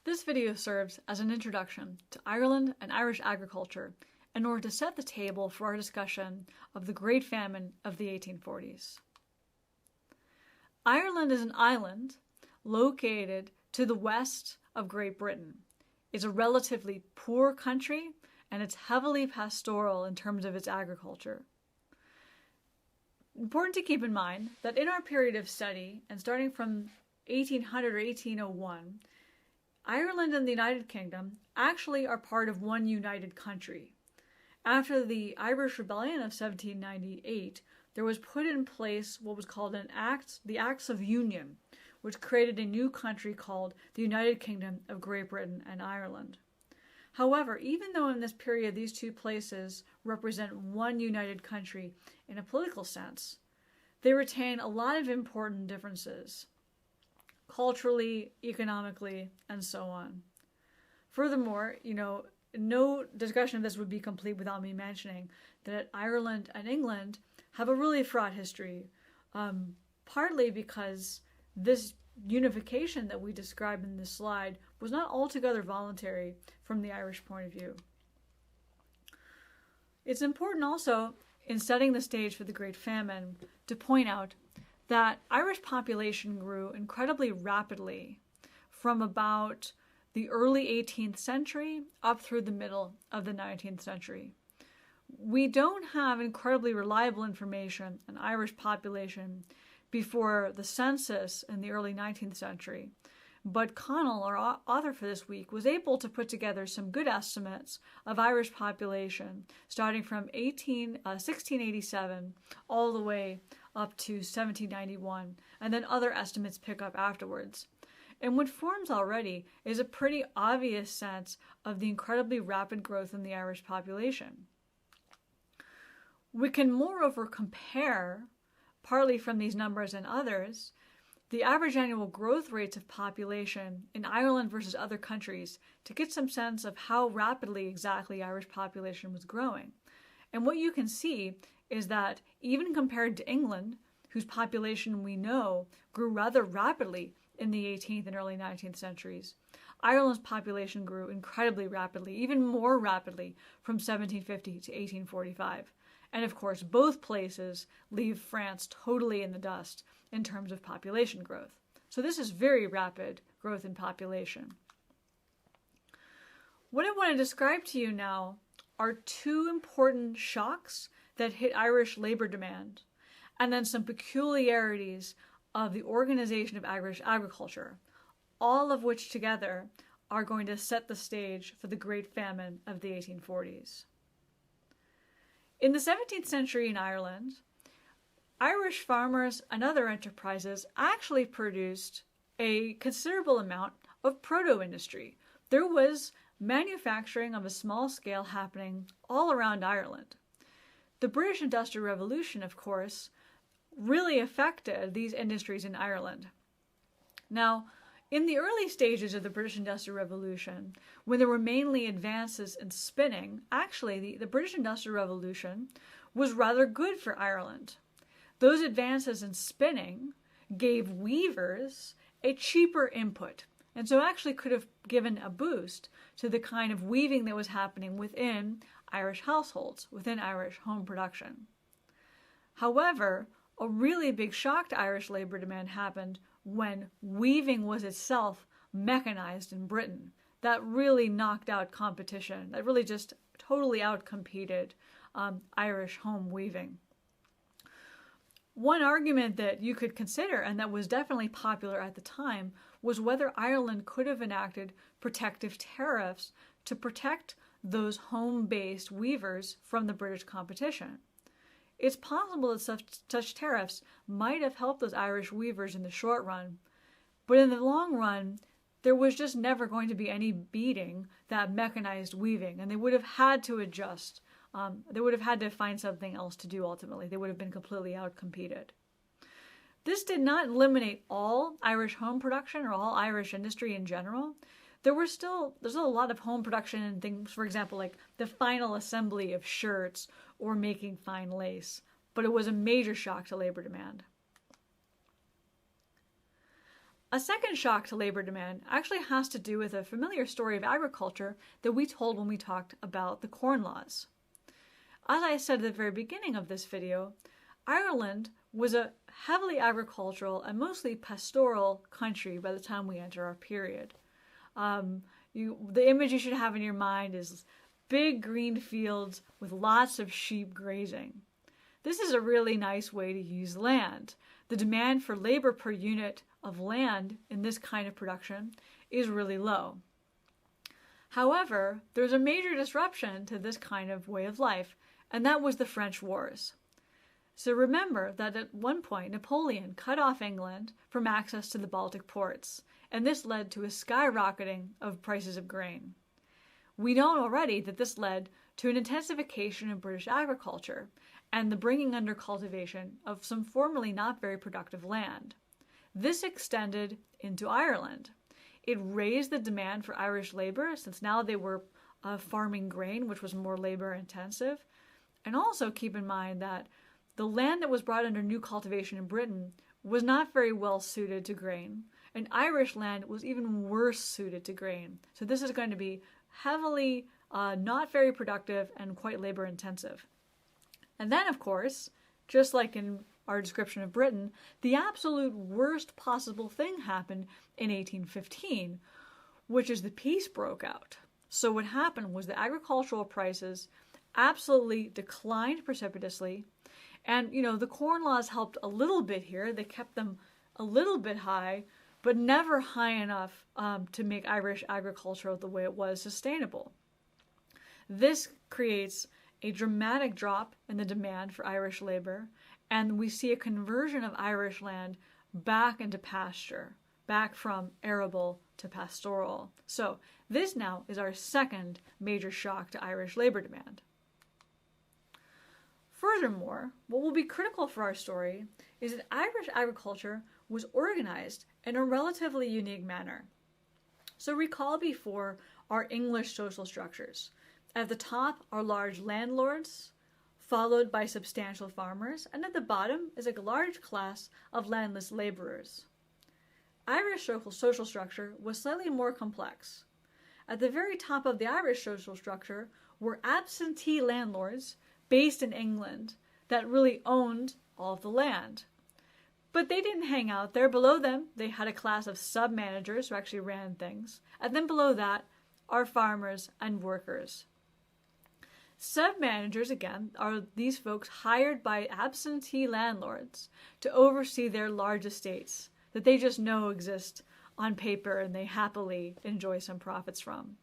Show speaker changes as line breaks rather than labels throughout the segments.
This video serves as an introduction to Ireland and Irish agriculture in order to set the table for our discussion of the Great Famine of the 1840s. Ireland is an island located to the west of Great Britain. It's a relatively poor country and it's heavily pastoral in terms of its agriculture. Important to keep in mind that in our period of study, and starting from 1800 or 1801, Ireland and the United Kingdom actually are part of one united country. After the Irish Rebellion of 1798, there was put in place what was called the Acts of Union, which created a new country called the United Kingdom of Great Britain and Ireland. However, even though in this period these two places represent one united country in a political sense, they retain a lot of important differences, culturally, economically, and so on. Furthermore, no discussion of this would be complete without me mentioning that Ireland and England have a really fraught history, partly because this unification that we describe in this slide was not altogether voluntary from the Irish point of view. It's important also, in setting the stage for the Great Famine, to point out that Irish population grew incredibly rapidly from about the early 18th century up through the middle of the 19th century. We don't have incredibly reliable information on Irish population before the census in the early 19th century, but Connell, our author for this week, was able to put together some good estimates of Irish population starting from 1687 all the way up to 1791, and then other estimates pick up afterwards. And what forms already is a pretty obvious sense of the incredibly rapid growth in the Irish population. We can moreover compare, partly from these numbers and others, the average annual growth rates of population in Ireland versus other countries to get some sense of how rapidly exactly Irish population was growing. And what you can see is that even compared to England, whose population we know grew rather rapidly in the 18th and early 19th centuries, Ireland's population grew incredibly rapidly, even more rapidly from 1750 to 1845. And of course, both places leave France totally in the dust in terms of population growth. So this is very rapid growth in population. What I want to describe to you now are two important shocks that hit Irish labor demand, and then some peculiarities of the organization of Irish agriculture, all of which together are going to set the stage for the Great Famine of the 1840s. In the 17th century in Ireland, Irish farmers and other enterprises actually produced a considerable amount of proto-industry. There was manufacturing of a small scale happening all around Ireland. The British Industrial Revolution, of course, really affected these industries in Ireland. Now, in the early stages of the British Industrial Revolution, when there were mainly advances in spinning, actually the British Industrial Revolution was rather good for Ireland. Those advances in spinning gave weavers a cheaper input, and so actually could have given a boost to the kind of weaving that was happening within Irish households, within Irish home production. However, a really big shock to Irish labor demand happened when weaving was itself mechanized in Britain. That really knocked out competition. That really just totally outcompeted Irish home weaving. One argument that you could consider, and that was definitely popular at the time, was whether Ireland could have enacted protective tariffs to protect those home-based weavers from the British competition. It's possible that such tariffs might have helped those Irish weavers in the short run, but in the long run, there was just never going to be any beating that mechanized weaving, and they would have had to adjust. They would have had to find something else to do ultimately. They would have been completely outcompeted. This did not eliminate all Irish home production or all Irish industry in general. There's still a lot of home production and things, for example, like the final assembly of shirts or making fine lace, but it was a major shock to labor demand. A second shock to labor demand actually has to do with a familiar story of agriculture that we told when we talked about the Corn Laws. As I said at the very beginning of this video, Ireland was a heavily agricultural and mostly pastoral country by the time we enter our period. The image you should have in your mind is big green fields with lots of sheep grazing. This is a really nice way to use land. The demand for labor per unit of land in this kind of production is really low. However, there's a major disruption to this kind of way of life, and that was the French Wars. So remember that at one point Napoleon cut off England from access to the Baltic ports, and this led to a skyrocketing of prices of grain. We know already that this led to an intensification of British agriculture and the bringing under cultivation of some formerly not very productive land. This extended into Ireland. It raised the demand for Irish labor, since now they were farming grain, which was more labor intensive. And also keep in mind that the land that was brought under new cultivation in Britain was not very well suited to grain, and Irish land was even worse suited to grain. So this is going to be heavily not very productive and quite labor intensive. And then, of course, just like in our description of Britain, the absolute worst possible thing happened in 1815, which is the peace broke out. So what happened was the agricultural prices absolutely declined precipitously. And, the Corn Laws helped a little bit here. They kept them a little bit high, but never high enough to make Irish agriculture the way it was sustainable. This creates a dramatic drop in the demand for Irish labor, and we see a conversion of Irish land back into pasture, back from arable to pastoral. So this now is our second major shock to Irish labor demand. Furthermore, what will be critical for our story is that Irish agriculture was organized in a relatively unique manner. So recall before our English social structures. At the top are large landlords, followed by substantial farmers, and at the bottom is a large class of landless laborers. Irish social structure was slightly more complex. At the very top of the Irish social structure were absentee landlords based in England that really owned all of the land. But they didn't hang out there. Below them, they had a class of sub-managers who actually ran things. And then below that are farmers and workers. Sub-managers, again, are these folks hired by absentee landlords to oversee their large estates that they just know exist on paper and they happily enjoy some profits from.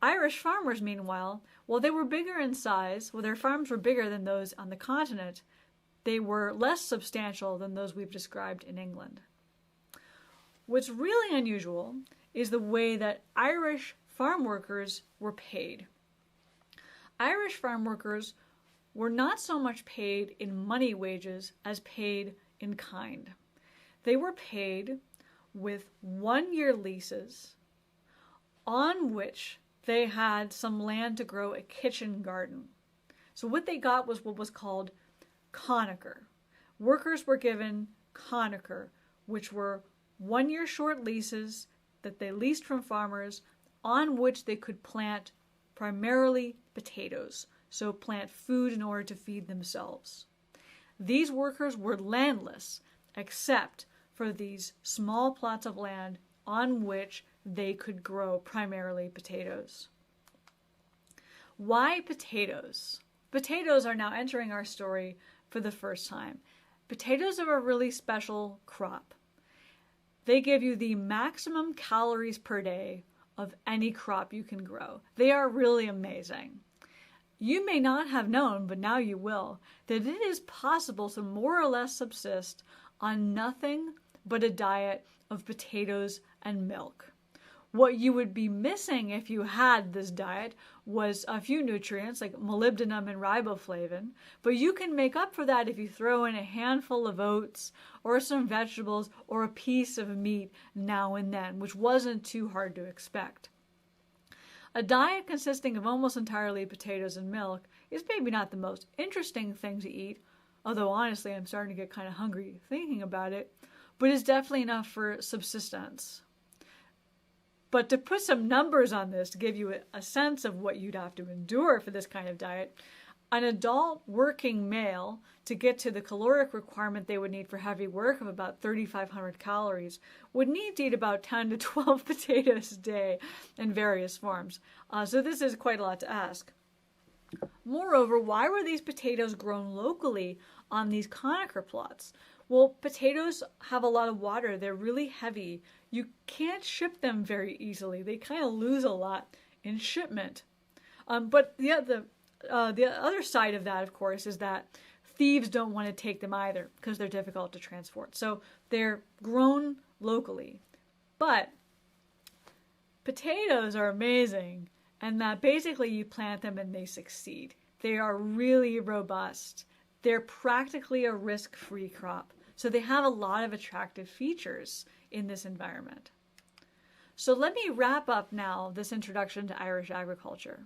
Irish farmers, meanwhile, while they were bigger in size, while their farms were bigger than those on the continent, they were less substantial than those we've described in England. What's really unusual is the way that Irish farm workers were paid. Irish farm workers were not so much paid in money wages as paid in kind. They were paid with 1-year leases on which they had some land to grow a kitchen garden. So what they got was what was called coniker. Workers were given coniker, which were 1-year short leases that they leased from farmers on which they could plant primarily potatoes, so plant food in order to feed themselves. These workers were landless, except for these small plots of land on which they could grow primarily potatoes. Why potatoes? Potatoes are now entering our story for the first time. Potatoes are a really special crop. They give you the maximum calories per day of any crop you can grow. They are really amazing. You may not have known, but now you will, that it is possible to more or less subsist on nothing but a diet of potatoes and milk. What you would be missing if you had this diet was a few nutrients like molybdenum and riboflavin, but you can make up for that if you throw in a handful of oats or some vegetables or a piece of meat now and then, which wasn't too hard to expect. A diet consisting of almost entirely potatoes and milk is maybe not the most interesting thing to eat, although honestly I'm starting to get kind of hungry thinking about it, but is definitely enough for subsistence. But to put some numbers on this, to give you a sense of what you'd have to endure for this kind of diet, an adult working male, to get to the caloric requirement they would need for heavy work of about 3,500 calories, would need to eat about 10 to 12 potatoes a day in various forms. So this is quite a lot to ask. Moreover, why were these potatoes grown locally on these conifer plots? Well, potatoes have a lot of water. They're really heavy. You can't ship them very easily. They kind of lose a lot in shipment. But the other side of that, of course, is that thieves don't want to take them either because they're difficult to transport. So they're grown locally. But potatoes are amazing, and that basically you plant them and they succeed. They are really robust. They're practically a risk-free crop. So they have a lot of attractive features in this environment. So let me wrap up now this introduction to Irish agriculture.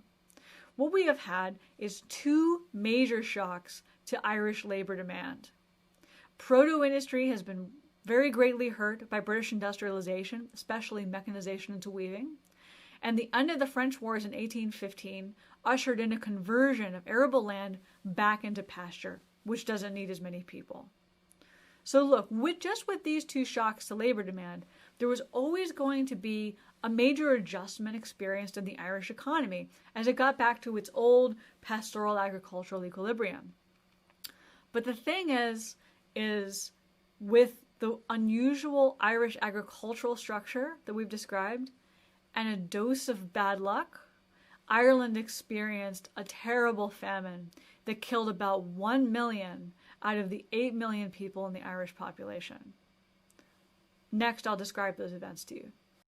What we have had is two major shocks to Irish labor demand. Proto-industry has been very greatly hurt by British industrialization, especially mechanization into weaving. And the end of the French Wars in 1815 ushered in a conversion of arable land back into pasture, which doesn't need as many people. So look, with these two shocks to labor demand, there was always going to be a major adjustment experienced in the Irish economy as it got back to its old pastoral agricultural equilibrium. But the thing is with the unusual Irish agricultural structure that we've described and a dose of bad luck, Ireland experienced a terrible famine that killed about 1 million out of the 8 million people in the Irish population. Next, I'll describe those events to you.